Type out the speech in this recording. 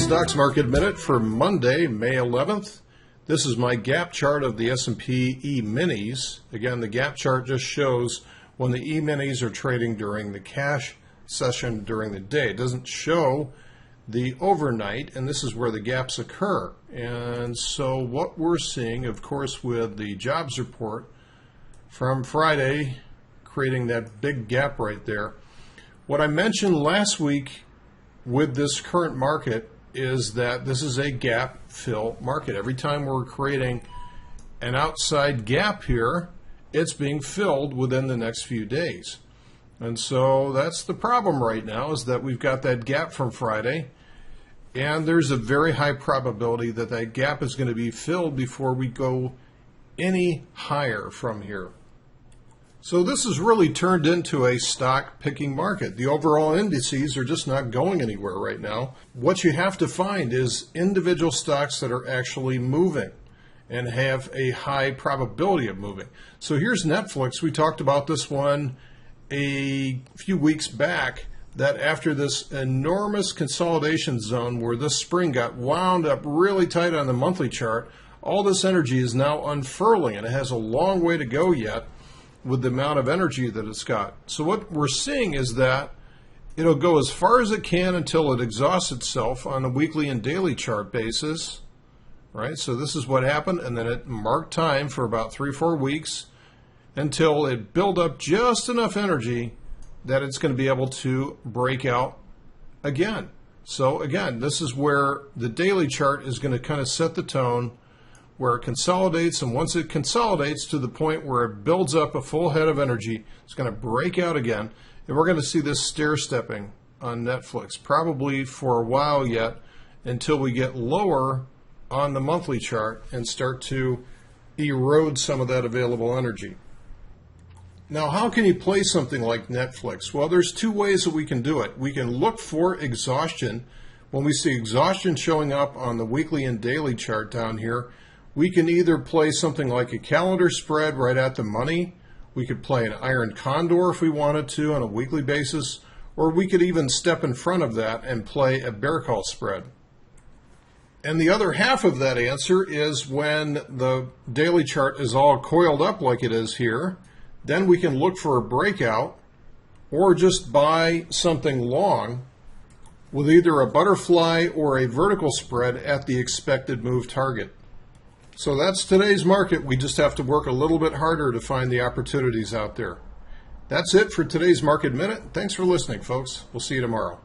Stocks Market Minute for Monday, May 11th. This is my gap chart of the S&P E-minis. Again, the gap chart just shows when the E-minis are trading during the cash session during the day. It doesn't show the overnight, and this is where the gaps occur. And so what we're seeing, of course, with the jobs report from Friday, creating that big gap right there. What I mentioned last week with this current market is that this is a gap fill market. Every time we're creating an outside gap here, it's being filled within the next few days. And so that's the problem right now, is that we've got that gap from Friday, and there's a very high probability that that gap is going to be filled before we go any higher from here. So this has really turned into a stock picking market. The overall indices are just not going anywhere right now. What you have to find is individual stocks that are actually moving and have a high probability of moving. So here's Netflix. We talked about this one a few weeks back, that after this enormous consolidation zone where this spring got wound up really tight on the monthly chart, all this energy is now unfurling, and it has a long way to go yet with the amount of energy that it's got. So what we're seeing is that it'll go as far as it can until it exhausts itself on a weekly and daily chart basis, right? So this is what happened, and then it marked time for about 3-4 weeks until it built up just enough energy that it's going to be able to break out again. So again, this is where the daily chart is going to kind of set the tone, where it consolidates, and once it consolidates to the point where it builds up a full head of energy, it's going to break out again, and we're going to see this stair-stepping on Netflix, probably for a while yet, until we get lower on the monthly chart and start to erode some of that available energy. Now, how can you play something like Netflix? Well, there's two ways that we can do it. We can look for exhaustion. When we see exhaustion showing up on the weekly and daily chart down here, we can either play something like a calendar spread right at the money. We could play an iron condor if we wanted to on a weekly basis, or we could even step in front of that and play a bear call spread. And the other half of that answer is when the daily chart is all coiled up like it is here, then we can look for a breakout or just buy something long with either a butterfly or a vertical spread at the expected move target. So that's today's market. We just have to work a little bit harder to find the opportunities out there. That's it for today's Market Minute. Thanks for listening, folks. We'll see you tomorrow.